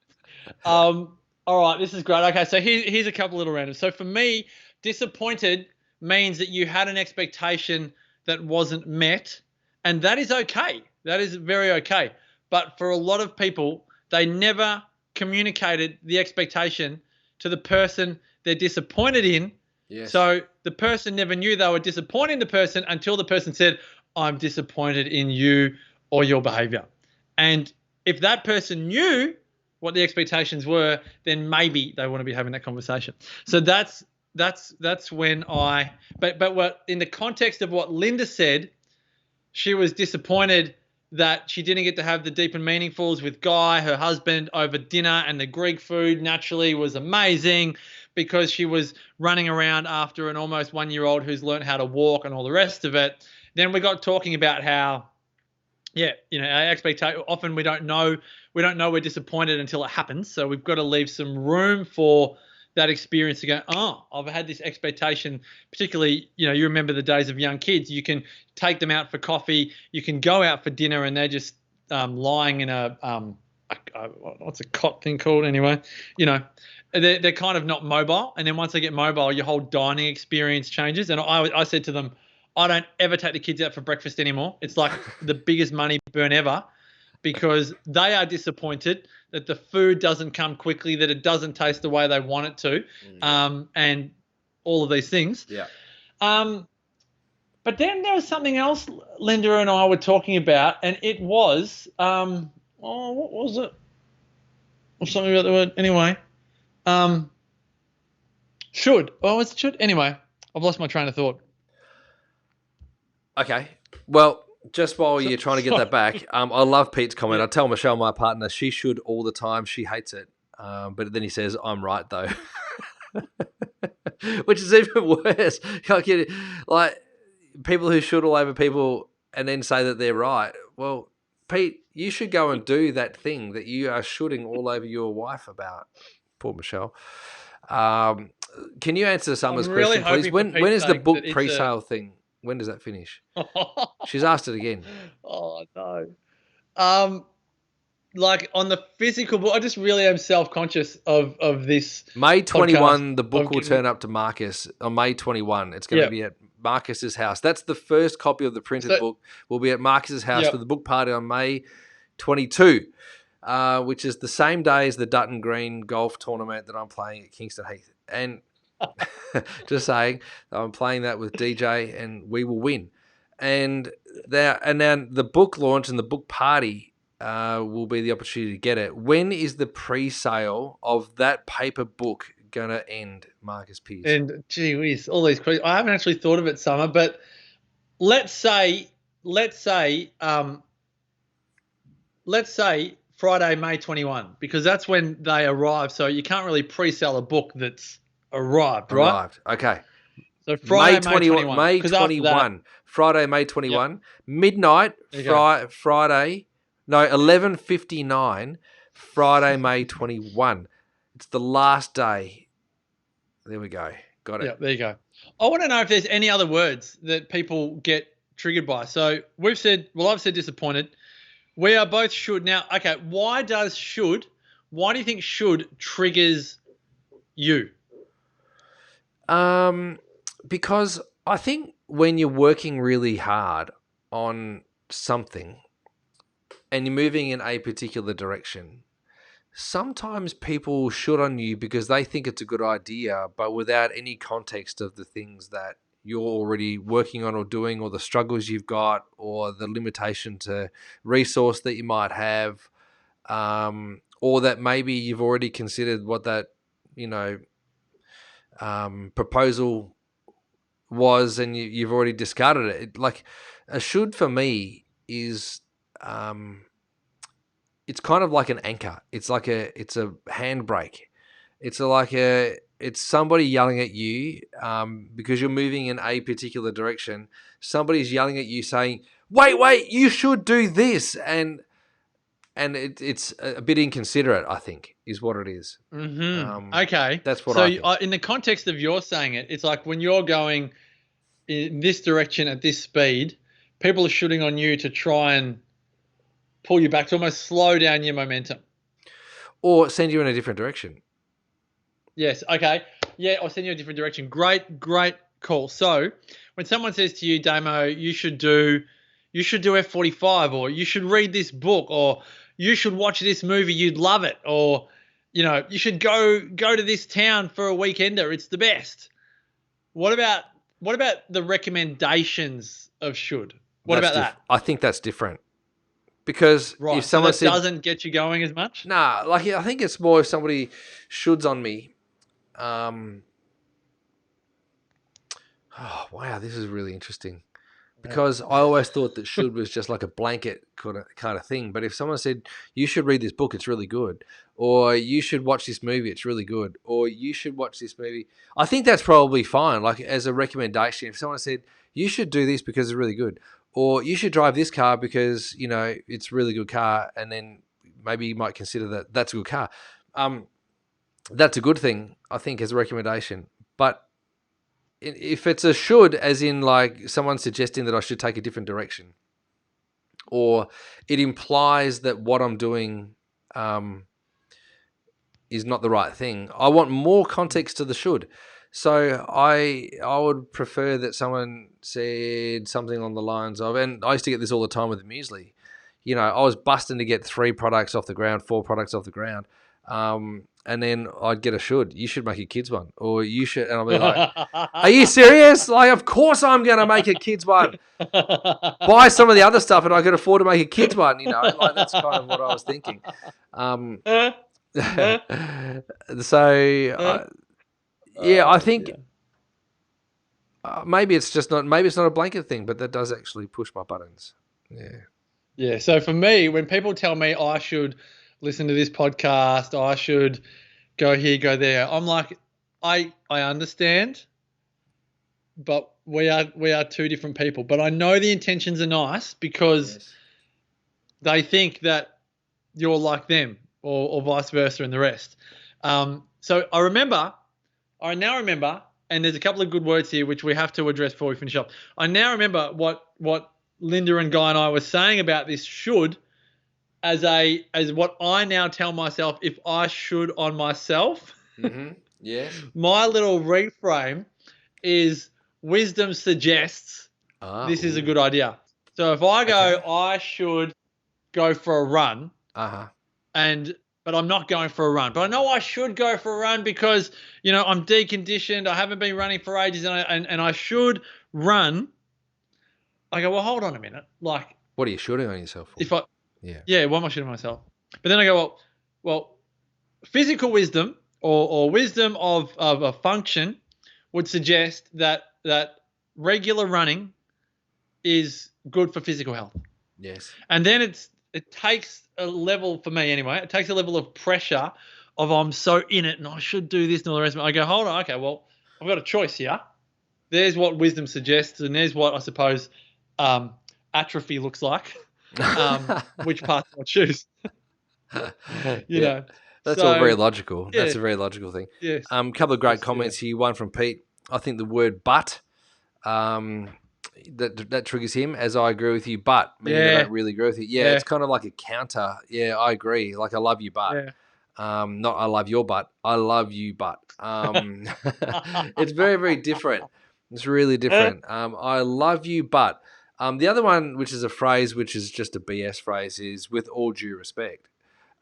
S2: All right, this is great. Okay, so here's a couple little randoms. So for me, disappointed means that you had an expectation that wasn't met, and that is okay. That is very okay. But for a lot of people, they never communicated the expectation to the person they're disappointed in.
S1: Yes.
S2: So the person never knew they were disappointing the person until the person said, I'm disappointed in you or your behavior. And if that person knew what the expectations were, then maybe they want to be having that conversation. So that's when but what, in the context of what Linda said, she was disappointed that she didn't get to have the deep and meaningfuls with Guy, her husband, over dinner, and the Greek food naturally was amazing because she was running around after an almost 1-year-old who's learned how to walk and all the rest of it. Then we got talking about how, our expectation, often we don't know we're disappointed until it happens. So we've got to leave some room for that experience to go, oh, I've had this expectation, particularly, you remember the days of young kids. You can take them out for coffee. You can go out for dinner and they're just lying in a what's a cot thing called anyway? They're kind of not mobile. And then once they get mobile, your whole dining experience changes. And I said to them, I don't ever take the kids out for breakfast anymore. It's like the biggest money burn ever because they are disappointed that the food doesn't come quickly, that it doesn't taste the way they want it to, and all of these things.
S1: Yeah.
S2: But then there was something else Linda and I were talking about, and it was, what was it? Or something about the word. Anyway. Should. Oh, was it should? Anyway, I've lost my train of thought.
S1: Okay. Well, just while you're trying to get that back, I love Pete's comment.
S2: Yeah.
S1: I tell Michelle, my partner, she should all the time. She hates it. But then he says, I'm right, though. Which is even worse. Like, people who should all over people and then say that they're right. Well, Pete, you should go and do that thing that you are shooting all over your wife about. Poor Michelle. Can you answer Summer's question, please? When is the book pre-sale thing? When does that finish? She's asked it again.
S2: Oh, no. Like on the physical book, I just really am self-conscious of this.
S1: May 21,
S2: podcast.
S1: the book will turn up to Marcus on May 21. It's going to be at Marcus's house. That's the first copy of the printed book. Will be at Marcus's house for the book party on May 22, which is the same day as the Dutton Green golf tournament that I'm playing at Kingston Heath. And just saying, I'm playing that with DJ and we will win. And then the book launch and the book party will be the opportunity to get it. When is the pre-sale of that paper book going to end, Marcus Pearce?
S2: And gee whiz, all these questions. I haven't actually thought of it, Summer, but let's say Friday, May 21, because that's when they arrive. So you can't really pre-sell a book that's arrived, right?
S1: Okay.
S2: So Friday, May 21.
S1: May 21. Friday, May 21. Midnight, Friday. No, 11:59. Friday, May 21. It's the last day. There we go. Got it.
S2: Yeah, there you go. I want to know if there's any other words that people get triggered by. So I've said disappointed. We are both should. Now, okay, why do you think should triggers you?
S1: Because I think when you're working really hard on something and you're moving in a particular direction, sometimes people should on you because they think it's a good idea, but without any context of the things that you're already working on or doing, or the struggles you've got, or the limitation to resource that you might have, or that maybe you've already considered what that, proposal was and you've already discarded it. Like a should for me is, it's kind of like an anchor. It's a handbrake. It's somebody yelling at you because you're moving in a particular direction. Somebody's yelling at you saying, wait, you should do this. And it's a bit inconsiderate, I think, is what it is.
S2: Mm-hmm. Okay.
S1: That's what I think.
S2: So in the context of your saying it, it's like when you're going in this direction at this speed, people are shooting on you to try and pull you back, to almost slow down your momentum.
S1: Or send you in a different direction.
S2: Yes. Okay. Yeah, I'll send you in a different direction. Great call. So when someone says to you, Damo, you should do F45, or you should read this book, or you should watch this movie, you'd love it, or you should go to this town for a weekender, it's the best. What about the recommendations of should? What about that?
S1: I think that's different. Because if someone
S2: said doesn't get you going as much?
S1: Nah, I think it's more if somebody shoulds on me. Oh wow, this is really interesting. Because I always thought that should was just like a blanket kind of thing. But if someone said, you should read this book, it's really good. Or you should watch this movie, it's really good. Or you should watch this movie. I think that's probably fine. Like as a recommendation, if someone said, you should do this because it's really good. Or you should drive this car because, it's a really good car. And then maybe you might consider that that's a good car. that's a good thing, I think, as a recommendation. But if it's a should, as in like someone suggesting that I should take a different direction, or it implies that what I'm doing is not the right thing, I want more context to the should. So I would prefer that someone said something on the lines of, and I used to get this all the time with the muesli. You know, I was busting to get 3 products off the ground, 4 products off the ground. And then I'd get a should. You should make a kids one, or you should. And I'll be like, "Are you serious? Like, of course I'm going to make a kids one. Buy some of the other stuff, and I could afford to make a kids one." You know, like that's kind of what I was thinking. I think maybe it's just not. Maybe it's not a blanket thing, but that does actually push my buttons. Yeah.
S2: Yeah. So for me, when people tell me I should listen to this podcast, I should go here, go there, I'm like, I understand, but we are 2 different people. But I know the intentions are nice because they think that you're like them, or vice versa, and the rest. So I now remember, and there's a couple of good words here which we have to address before we finish up. I now remember what Linda and Guy and I were saying about this should, as what I now tell myself if I should on myself.
S1: Mm-hmm. Yeah.
S2: My little reframe is wisdom suggests this is a good idea. So if I go, I should go for a run, but I'm not going for a run. But I know I should go for a run because, you know, I'm deconditioned. I haven't been running for ages, and I should run. I go, well, hold on a minute. Like,
S1: what are you shooting on yourself for?
S2: What am I shooting myself? But then I go, well, physical wisdom or wisdom of a function would suggest that regular running is good for physical health.
S1: Yes.
S2: And then it takes a level, for me anyway, it takes a level of pressure of I'm so in it and I should do this and all the rest of it. I go, hold on, okay, well, I've got a choice here. There's what wisdom suggests, and there's what I suppose atrophy looks like. Which part do I choose? you know.
S1: That's all very logical. Yeah. That's a very logical thing.
S2: Yes.
S1: Couple of great comments here. One from Pete. I think the word "but" that triggers him, as I agree with you. But meaning I don't really agree with you. Yeah, it's kind of like a counter. Yeah, I agree. Like I love you, but not I love your butt. I love you, but it's very, very different. It's really different. I love you, but the other one, which is a phrase, which is just a BS phrase, is with all due respect.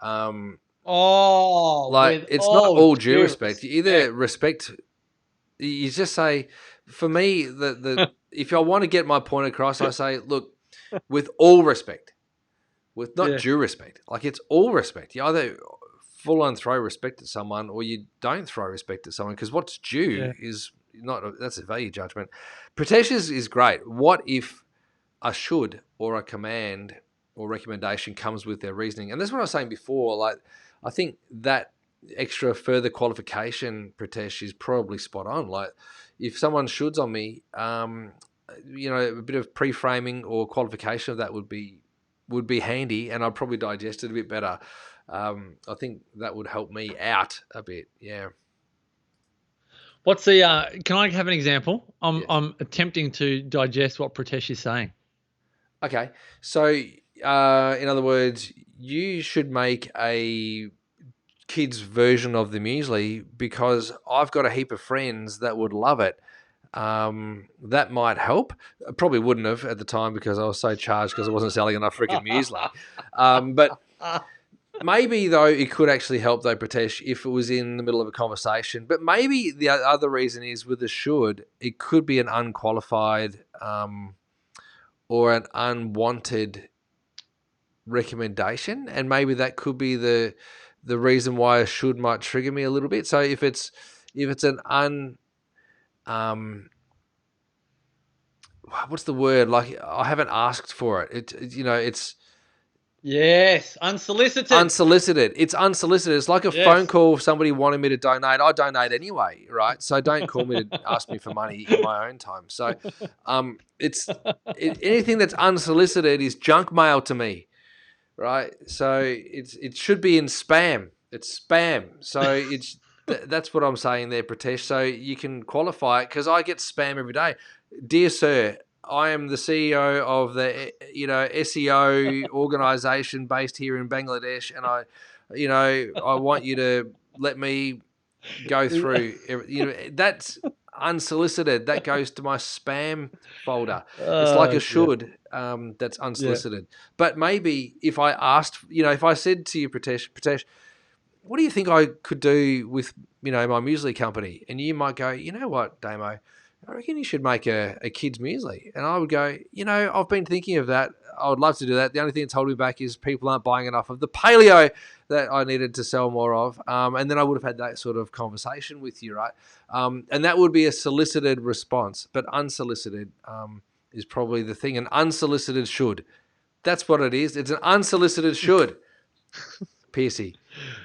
S1: It's not all due respect. You either respect. You just say, for me, the if I want to get my point across, I say, look, with all respect, with not due respect. Like it's all respect. You either full on throw respect at someone, or you don't throw respect at someone, because what's due is not. That's a value judgment. Pritesh is great. What if a should or a command or recommendation comes with their reasoning? And that's what I was saying before. Like, I think that extra further qualification, Pritesh, is probably spot on. Like, if someone shoulds on me, you know, a bit of pre-framing or qualification of that would be handy, and I'd probably digest it a bit better. I think that would help me out a bit. Yeah.
S2: What's the? Can I have an example? I'm attempting to digest what Pritesh is saying.
S1: Okay, so in other words, you should make a kids version of the muesli because I've got a heap of friends that would love it. That might help. I probably wouldn't have at the time because I was so charged because I wasn't selling enough freaking muesli. But maybe, though, it could actually help, though, Pritesh, if it was in the middle of a conversation. But maybe the other reason is with the should, it could be an unqualified or an unwanted recommendation, and maybe that could be the reason why a should might trigger me a little bit. So if it's an what's the word? Like, I haven't asked for it. It's
S2: yes, unsolicited.
S1: Unsolicited. It's unsolicited. It's like a phone call. If somebody wanted me to donate, I donate anyway, right? So don't call me to ask me for money in my own time. So anything that's unsolicited is junk mail to me, right? So it should be in spam. It's spam. So That's what I'm saying there, Pritesh. So you can qualify it because I get spam every day. Dear sir, I am the CEO of the SEO organization based here in Bangladesh, and I want you to let me go through. That's unsolicited. That goes to my spam folder. It's like a should. That's unsolicited. But maybe if I asked, if I said to you, Pritesh, what do you think I could do with my muesli company? And you might go, you know what, Damo, I reckon you should make a kids muesli. And I would go, I've been thinking of that. I would love to do that. The only thing that's holding me back is people aren't buying enough of the paleo that I needed to sell more of. And then I would have had that sort of conversation with you, right? And that would be a solicited response, but unsolicited is probably the thing. An unsolicited should. That's what it is. It's an unsolicited should. Piercy.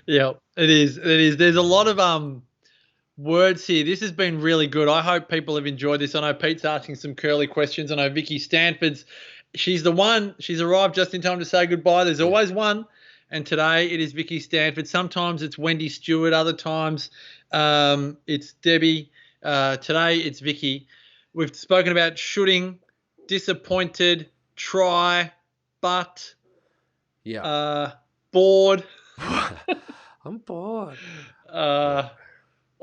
S2: Yeah, it is. It is. There's a lot of words here. This has been really good. I hope people have enjoyed this. I know Pete's asking some curly questions. I know Vicky Stanford's. She's the one. She's arrived just in time to say goodbye. There's always one. And today it is Vicky Stanford. Sometimes it's Wendy Stewart. Other times it's Debbie. Today it's Vicky. We've spoken about shooting, disappointed, try, but, bored.
S1: I'm bored.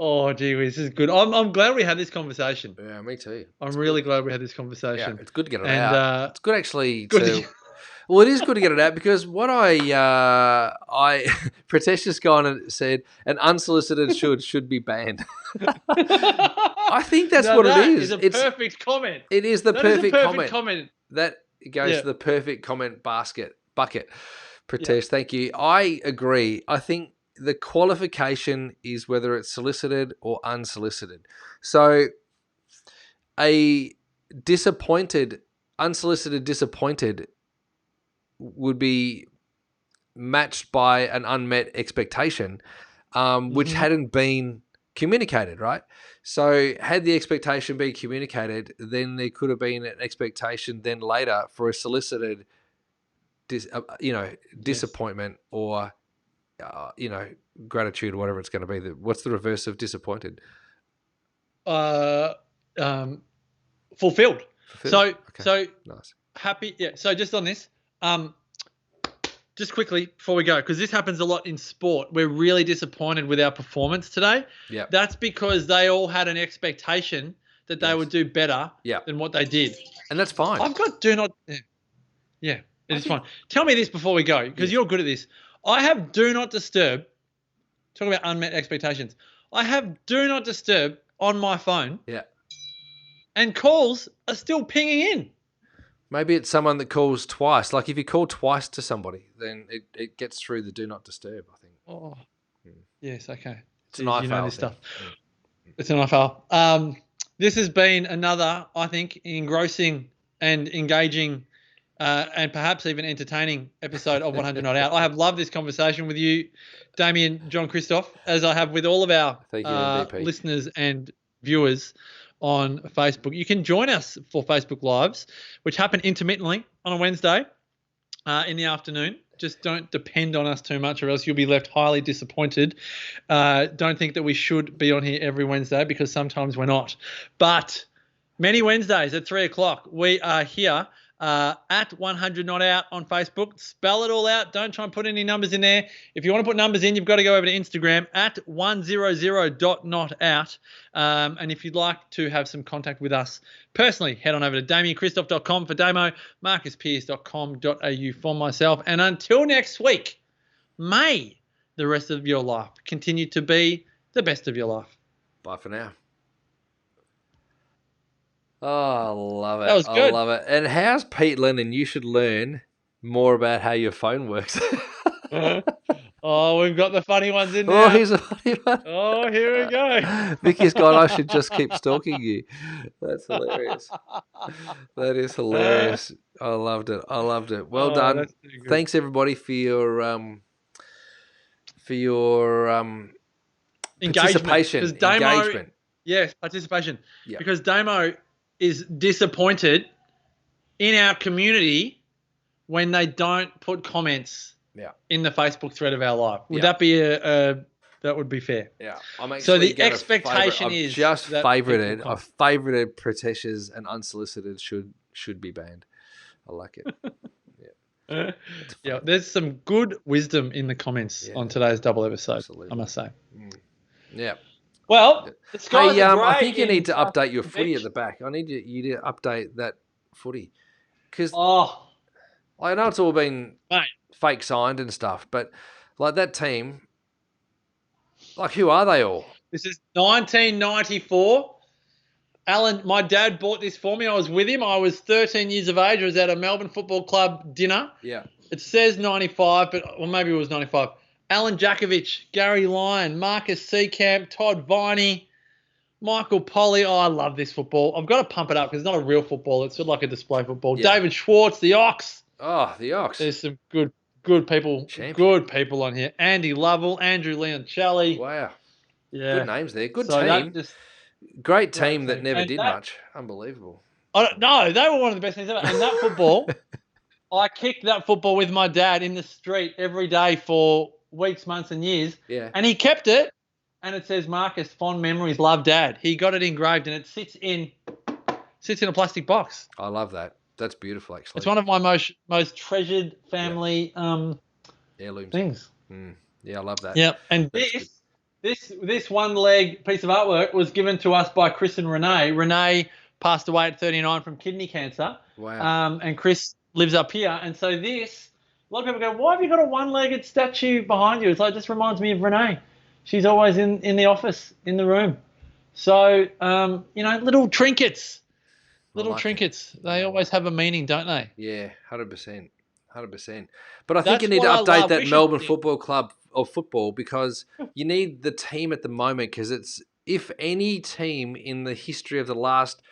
S2: Oh, gee whiz, this is good. I'm glad we had this conversation.
S1: Yeah, me too.
S2: I'm really glad we had this conversation.
S1: Yeah, it's good to get it out. It's good actually well, it is good to get it out because what Pritesh has gone and said an unsolicited should be banned. I think that's what it is.
S2: It's a perfect comment.
S1: It is the perfect
S2: comment.
S1: That goes to the perfect comment bucket. Pritesh, thank you. I agree. I think the qualification is whether it's solicited or unsolicited. So a unsolicited disappointed would be matched by an unmet expectation, which hadn't been communicated, right? So had the expectation been communicated, then there could have been an expectation then later for a solicited disappointment or gratitude or whatever it's going to be. What's the reverse of disappointed?
S2: Fulfilled. So
S1: nice.
S2: Happy. Yeah. So just on this, just quickly before we go, because this happens a lot in sport. We're really disappointed with our performance today.
S1: Yeah.
S2: That's because they all had an expectation that they would do better than what they did.
S1: And that's fine.
S2: I've got do not. Yeah, it is fine. Tell me this before we go, because you're good at this. I have do not disturb. Talk about unmet expectations. I have do not disturb on my phone.
S1: Yeah.
S2: And calls are still pinging in.
S1: Maybe it's someone that calls twice. Like if you call twice to somebody, then it gets through the do not disturb, I think.
S2: Oh, yes, okay.
S1: It's an iFail.
S2: You know this stuff. It's an iFail. This has been another, I think, engrossing and engaging and perhaps even entertaining episode of 100 Not Out. I have loved this conversation with you, Damien, John Christoph, as I have with all of our listeners and viewers on Facebook. You can join us for Facebook Lives, which happen intermittently on a Wednesday in the afternoon. Just don't depend on us too much or else you'll be left highly disappointed. Don't think that we should be on here every Wednesday because sometimes we're not. But many Wednesdays at 3 o'clock, we are here at 100 Not Out on Facebook. Spell it all out. Don't try and put any numbers in there. If you want to put numbers in, you've got to go over to Instagram at 100.notout. And if you'd like to have some contact with us personally, head on over to DamienChristoph.com for Damo, MarcusPearce.com.au for myself. And until next week, may the rest of your life continue to be the best of your life.
S1: Bye for now. Oh, I love it.
S2: That was good.
S1: I love it. And how's Pete Lennon? You should learn more about how your phone works.
S2: Oh, we've got the funny ones in there.
S1: Oh, here's a funny one.
S2: Oh, here we go.
S1: Vicky's gone, I should just keep stalking you. That's hilarious. That is hilarious. I loved it. Well done. Thanks, everybody, for your participation. Engagement.
S2: Yes, participation.
S1: Yep.
S2: Because Damo is disappointed in our community when they don't put comments in the Facebook thread of our life. Would that be a That would be fair.
S1: Yeah, I'm actually
S2: So the
S1: gonna
S2: expectation
S1: I've
S2: is
S1: just
S2: that
S1: favorited.
S2: people
S1: I've favorited Pratesh's and unsolicited should be banned. I like it.
S2: come.
S1: It's
S2: Yeah,
S1: fun.
S2: there's some good wisdom in the comments
S1: Yeah,
S2: on today's double episode,
S1: absolutely.
S2: I must say.
S1: Yeah.
S2: Well, the skies
S1: Hey,
S2: are
S1: I
S2: grey
S1: think you
S2: in
S1: need to update your
S2: South
S1: footy
S2: Beach.
S1: at the back. I need you to update that footy because
S2: Oh,
S1: I know it's all been
S2: mate.
S1: fake signed and stuff, but like that team, like who are they all?
S2: This is 1994. Alan, my dad bought this for me. I was with him. I was 13 years of age. I was at a Melbourne Football Club dinner.
S1: Yeah.
S2: It says 95, or maybe it was 95. Alan Jakovic, Gary Lyon, Marcus Seacamp, Todd Viney, Michael Polly. Oh, I love this football. I've got to pump it up because it's not a real football. It's sort of like a display football.
S1: Yeah.
S2: David Schwartz, the Ox.
S1: Oh, the Ox.
S2: There's some good people.
S1: Champion.
S2: Good people on here. Andy Lovell, Andrew Leoncelli.
S1: Wow.
S2: Yeah.
S1: Good names there. Good
S2: So
S1: team.
S2: Great
S1: Great team that
S2: team.
S1: never
S2: And
S1: did
S2: that-
S1: much. Unbelievable.
S2: I don't know. They were one of the best things ever. And that football, I kicked that football with my dad in the street every day for weeks, months, and years.
S1: Yeah.
S2: And he kept it. And it says, Marcus, fond memories, love dad. He got it engraved and it sits in a plastic box.
S1: I love that. That's beautiful, actually.
S2: It's one of my most treasured family
S1: Heirlooms.
S2: things.
S1: Yeah, I love that.
S2: Yeah. And
S1: That's
S2: this one leg piece of artwork was given to us by Chris and Renee. Renee passed away at 39 from kidney cancer.
S1: Wow.
S2: And Chris lives up here. And so a lot of people go, why have you got a one-legged statue behind you? It's like, it just reminds me of Renee. She's always in the office, in the room. So, little trinkets. Little
S1: like
S2: trinkets. They always have a meaning, don't they?
S1: Yeah, 100%. 100%. But I think
S2: That's
S1: you need to
S2: what I
S1: update
S2: love.
S1: that
S2: We should-
S1: Melbourne Football Club of football because you need the team at the moment because it's if any team in the history of the last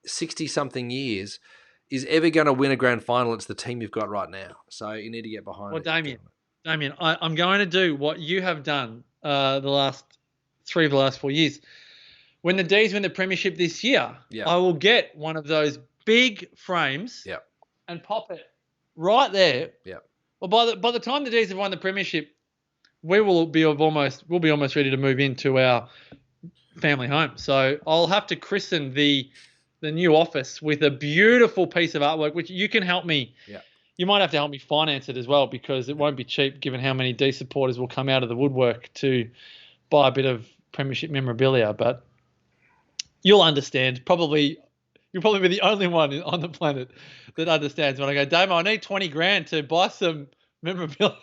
S1: 60-something years is ever going to win a grand final, it's the team you've got right now. So you need to get behind
S2: Well,
S1: it.
S2: Damien, I'm going to do what you have done the last 3 of the last 4 years. When the D's win the premiership this year, I will get one of those big frames and pop it right there.
S1: Yeah.
S2: Well, by the time the D's have won the premiership, we'll be almost ready to move into our family home. So I'll have to christen the new office with a beautiful piece of artwork, which you can help me.
S1: Yeah.
S2: You might have to help me finance it as well because it won't be cheap given how many D supporters will come out of the woodwork to buy a bit of premiership memorabilia. But you'll understand. You'll probably be the only one on the planet that understands when I go, Damo, I need 20 grand to buy some memorabilia.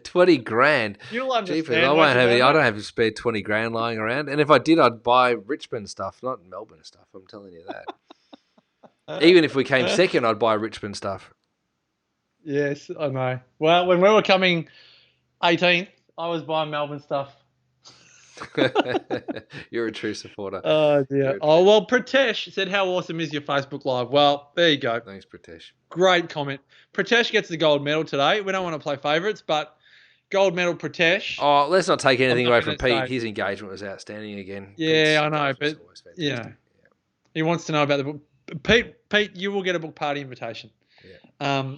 S1: 20 grand.
S2: You'll understand.
S1: Jeepers, I don't have a spare 20 grand lying around. And if I did, I'd buy Richmond stuff, not Melbourne stuff. I'm telling you that. Even if we came second, I'd buy Richmond stuff.
S2: Yes, I know. Well, when we were coming 18th, I was buying Melbourne stuff.
S1: You're a true supporter.
S2: Oh, dear. Oh, well, Pratesh said, how awesome is your Facebook Live? Well, there you go.
S1: Thanks, Pratesh.
S2: Great comment. Pratesh gets the gold medal today. We don't want to play favourites, but gold medal Pratesh.
S1: Oh, let's not take anything away from Pete.
S2: say-
S1: His engagement was outstanding again.
S2: Yeah,
S1: Pete's
S2: I know,
S1: engagement was
S2: but,
S1: always fantastic.
S2: you know, he wants to know about the book. Pete, you will get a book party invitation.
S1: Yeah.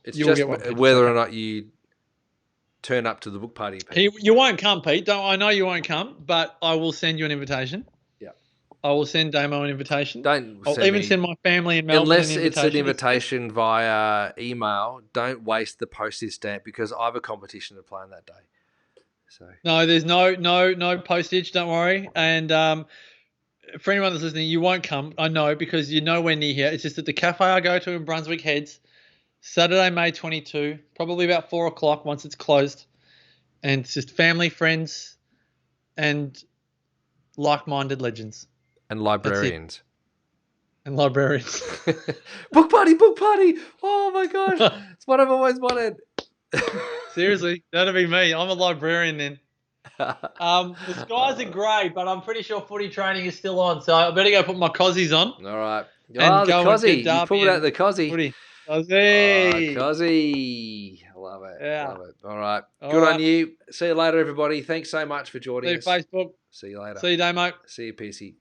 S1: It's
S2: you will
S1: just
S2: get one, Pete.
S1: whether or not you turn up to the book party. Pete.
S2: You won't come, Pete. I know you won't come, but I will send you an invitation.
S1: Yeah.
S2: I will send Damo an invitation.
S1: Don't
S2: I'll even send my family in Melbourne
S1: unless
S2: an
S1: it's
S2: invitation.
S1: an invitation via email. Don't waste the postage stamp because I have a competition to play on that day. So
S2: No, there's no postage. Don't worry. And for anyone that's listening, you won't come. I know because you're nowhere near here. It's just at the cafe I go to in Brunswick Heads, Saturday, May 22, probably about 4 o'clock once it's closed. And it's just family, friends, and like-minded legends.
S1: and librarians.
S2: And librarians.
S1: Book party! Oh my gosh, it's what I've always wanted.
S2: Seriously, that'll be me. I'm a librarian then. The skies are grey, but I'm pretty sure footy training is still on, so I better go put my cozies on.
S1: All right.
S2: And
S1: The
S2: go and
S1: cozzy.
S2: get
S1: You pulled
S2: Derby
S1: out the cozzy.
S2: Footy.
S1: Oh,
S2: Cozzy.
S1: cozzy. I love it.
S2: Yeah.
S1: Love it. All right.
S2: All
S1: Good on
S2: right.
S1: you. See you later, everybody. Thanks so much for
S2: See
S1: joining
S2: you
S1: us.
S2: Facebook.
S1: See you later.
S2: See you, Damo.
S1: See you, PC.